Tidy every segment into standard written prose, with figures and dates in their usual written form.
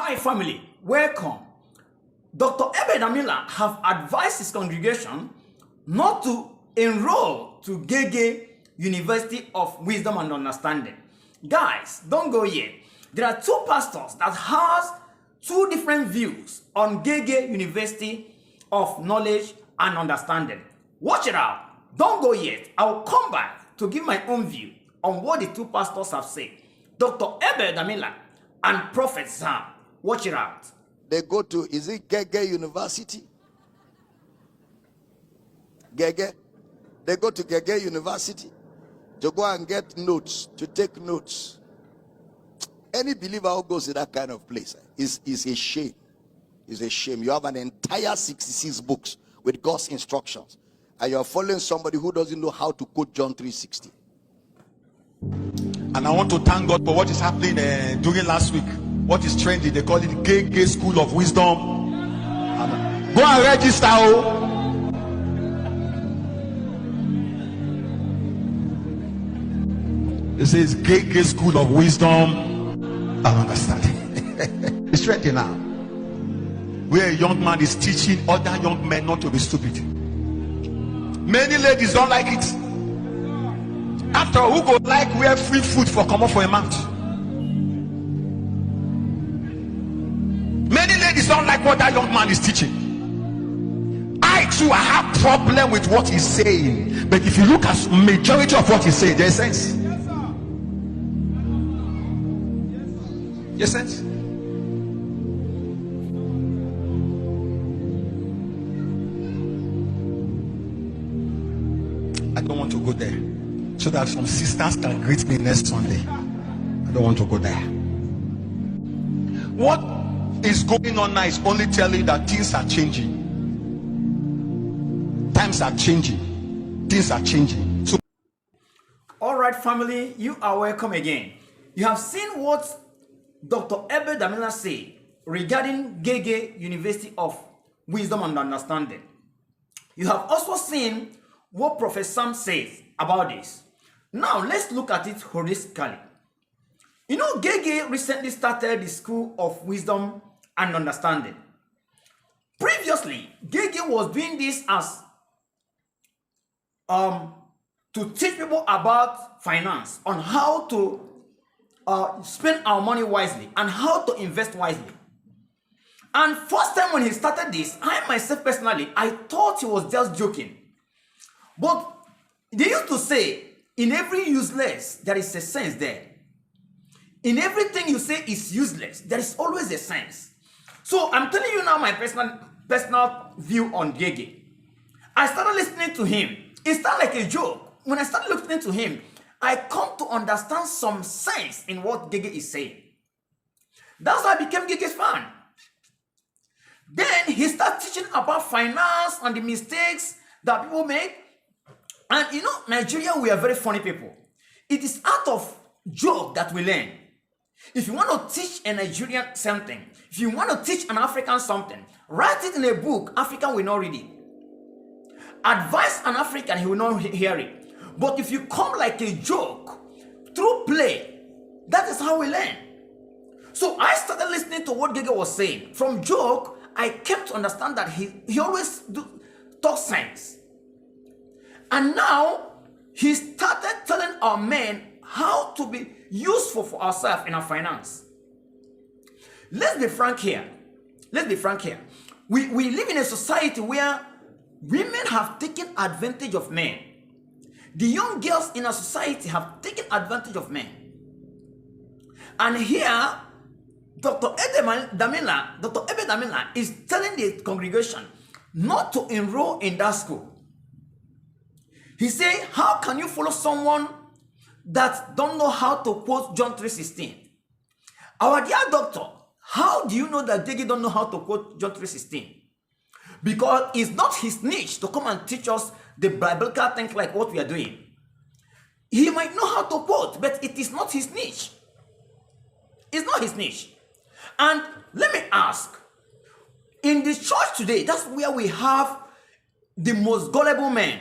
Hi family, welcome. Dr. Ebed Amila have advised his congregation not to enroll to Gehgeh University of Wisdom and Understanding. Guys, don't go yet. There are two pastors that has two different views on Gehgeh University of Knowledge and Understanding. Watch it out. Don't go yet. I'll come back to give my own view on what the two pastors have said. Dr. Ebed Amila and Prophet Sam. Watch it out. They go to, is it Gehgeh University? Gehgeh. They go to Gehgeh University to go and get notes, to take notes. Any believer who goes to that kind of place is a shame. It's a shame. You have an entire 66 books with God's instructions, and you're following somebody who doesn't know how to quote John 3:16. And I want to thank God for what is happening during last week. What is trending? They call it Gehgeh School of Wisdom. Go and register. It says Gehgeh School of Wisdom and Understanding. It's trending now. Where a young man is teaching other young men not to be stupid. Many ladies don't like it. After all, who go like wear free food for come up for a month? Many ladies don't like what that young man is teaching. I too, I have problem with what he's saying. But if you look at majority of what he's saying, there's sense. Yes, sense. I don't want to go there, so that some sisters can greet me next Sunday. I don't want to go there. What is going on now is only telling that things are changing. Times are changing. Things are changing. So, all right, family, you are welcome again. You have seen what Dr. Ebed Amila said regarding Gehgeh University of Wisdom and Understanding. You have also seen what Prophet Sam says about this. Now, let's look at it holistically. You know, Gehgeh recently started the School of Wisdom and Understanding. Previously, Gehgeh was doing this as to teach people about finance, on how to spend our money wisely and how to invest wisely. And first time when he started this, I myself personally, I thought he was just joking. But they used to say, in every useless, there is a sense there. In everything you say is useless, there is always a sense. So I'm telling you now my personal view on Gehgeh. I started listening to him. It started like a joke. When I started listening to him, I come to understand some sense in what Gehgeh is saying. That's how I became Gehgeh's fan. Then he started teaching about finance and the mistakes that people make. And you know, Nigeria, we are very funny people. It is out of joke that we learn. If you want to teach a Nigerian something, if you want to teach an African something, write it in a book. African will not read it. Advise an African, he will not hear it. But if you come like a joke, through play, that is how we learn. So I started listening to what Gehgeh was saying. From joke, I came to understand that he always talks sense. And now, he started telling our men how to be useful for ourselves in our finance. Let's be frank here. Let's be frank here. We live in a society where women have taken advantage of men. The young girls in our society have taken advantage of men. And here, Dr. Ebed Amila is telling the congregation not to enroll in that school. He said, how can you follow someone that don't know how to quote John 3:16? Our dear doctor, how do you know that Gehgeh don't know how to quote John 3:16? Because it's not his niche to come and teach us the biblical things like what we are doing. He might know how to quote, but it is not his niche. It's not his niche. And let me ask, in the church today, that's where we have the most gullible men.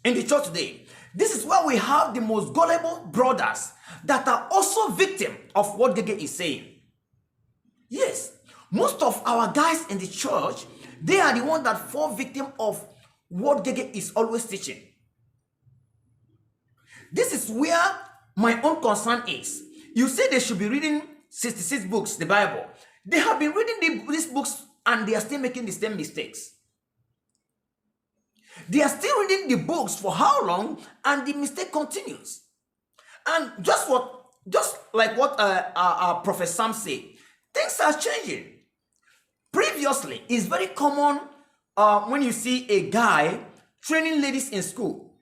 In the church today, this is where we have the most gullible brothers that are also victims of what Gehgeh is saying. Yes, most of our guys in the church, they are the ones that fall victim of what Gehgeh is always teaching. This is where my own concern is. You say they should be reading 66 books, the Bible. They have been reading these books and they are still making the same mistakes. They are still reading the books for how long, and the mistake continues. And just like what Prophet Sam said, things are changing. Previously, it's very common when you see a guy training ladies in school.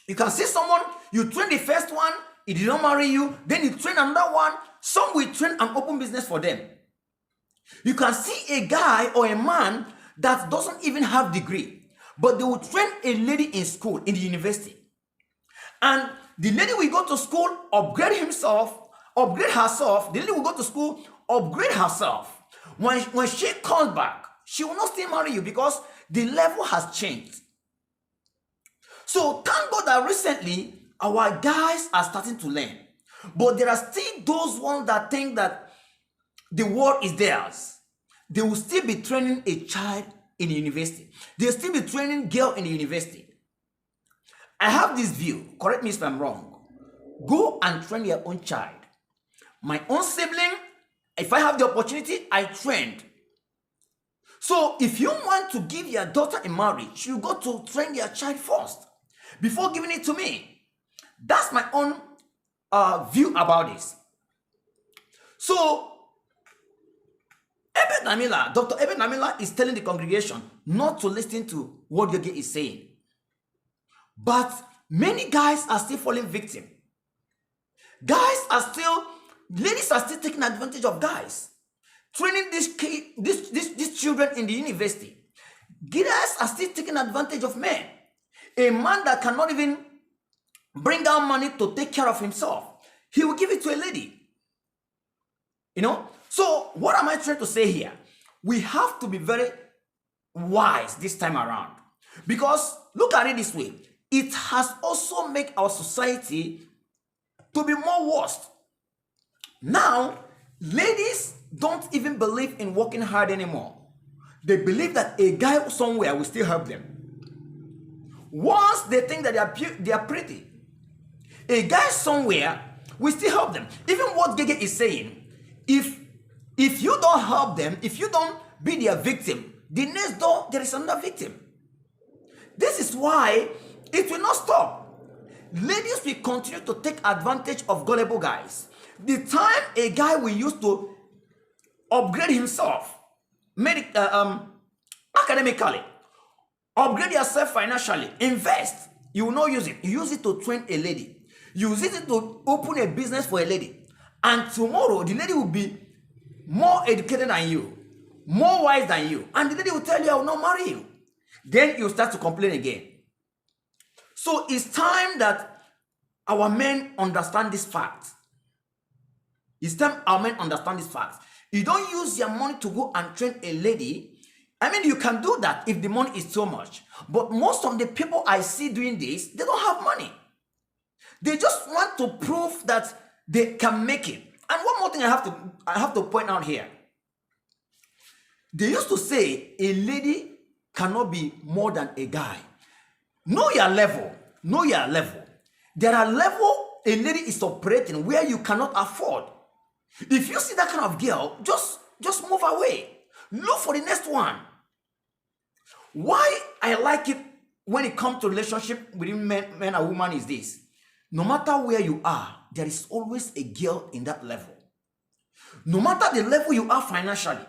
You can see someone, you train the first one, he did not marry you, then you train another one. Some will train and open business for them. You can see a guy or a man that doesn't even have degree, but they will train a lady in school, in the university. And the lady will go to school, upgrade herself. The lady will go to school, upgrade herself. When she comes back, she will not still marry you because the level has changed. So thank God that recently our guys are starting to learn. But there are still those ones that think that the world is theirs. They will still be training a child in the university. They'll still be training girl in the university. I have this view, correct me if I'm wrong. Go and train your own child. My own sibling, if I have the opportunity, I trained. So if you want to give your daughter in marriage, you go to train your child first before giving it to me. That's my own view about this. So Dr. Eben Namila is telling the congregation not to listen to what Gehgeh is saying. But many guys are still falling victim. Ladies are still taking advantage of guys. Training these children in the university. Guys are still taking advantage of men. A man that cannot even bring down money to take care of himself, he will give it to a lady. So what am I trying to say here? We have to be very wise this time around. Because look at it this way. It has also made our society to be more worse. Now, ladies don't even believe in working hard anymore. They believe that a guy somewhere will still help them. Once they think that they are pretty, a guy somewhere will still help them. Even what Gehgeh is saying, if you don't help them, if you don't be their victim, the next door there is another victim. This is why it will not stop. Ladies will continue to take advantage of gullible guys. The time a guy will use to upgrade himself academically, upgrade yourself financially, invest, you will not use it. You use it to train a lady. You use it to open a business for a lady. And tomorrow, the lady will be more educated than you, more wise than you. And the lady will tell you, I will not marry you. Then you start to complain again. So it's time that our men understand this fact. It's time our men understand this fact. You don't use your money to go and train a lady. I mean, you can do that if the money is so much. But most of the people I see doing this, they don't have money. They just want to prove that they can make it. And one more thing I have to point out here. They used to say a lady cannot be more than a guy. Know your level. Know your level. There are levels a lady is operating where you cannot afford. If you see that kind of girl, just move away. Look for the next one. Why I like it when it comes to relationship between men and women is this. No matter where you are, there is always a girl in that level. No matter the level you are financially,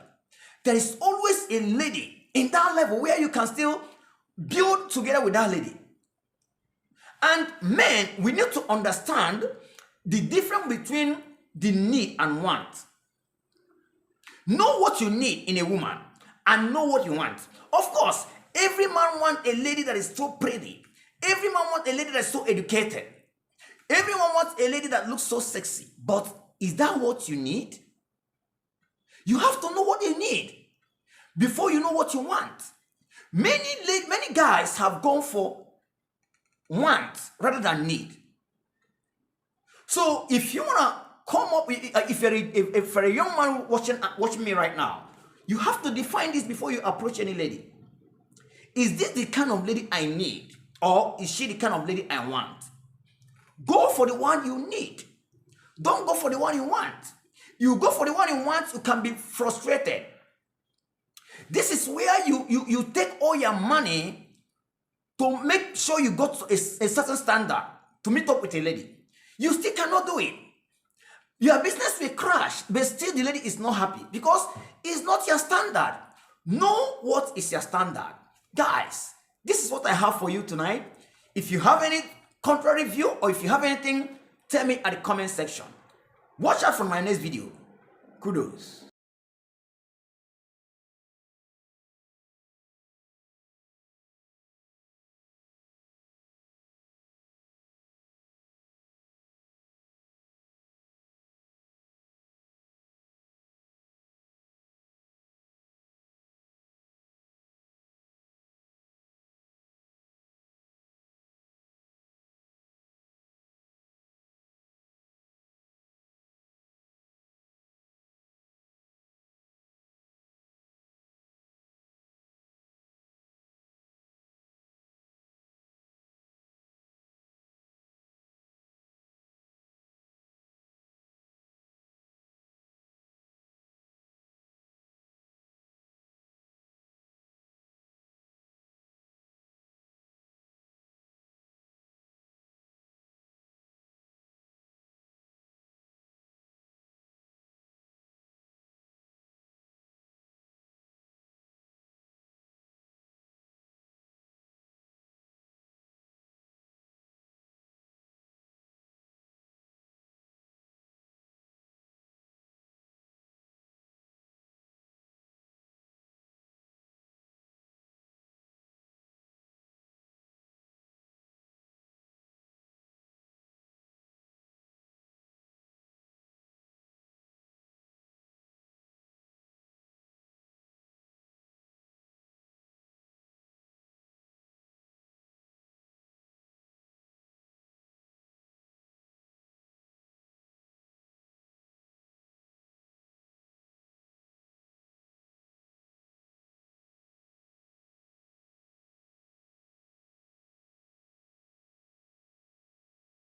there is always a lady in that level where you can still build together with that lady. And men, we need to understand the difference between the need and want. Know what you need in a woman and know what you want. Of course, every man wants a lady that is so pretty. Every man wants a lady that is so educated. Everyone wants a lady that looks so sexy. But is that what you need? You have to know what you need before you know what you want. Many guys have gone for want rather than need. So if you want to come up with, if you're a young man watching me right now, you have to define this before you approach any lady. Is this the kind of lady I need, or is she the kind of lady I want? Go for the one you need. Don't go for the one you want. You go for the one you want, you can be frustrated. This is where you take all your money to make sure you got a certain standard to meet up with a lady. You still cannot do it. Your business will crash, but still the lady is not happy because it's not your standard. Know what is your standard. Guys, this is what I have for you tonight. If you have any contrary view or if you have anything, tell me at the comment section. Watch out for my next video. Kudos.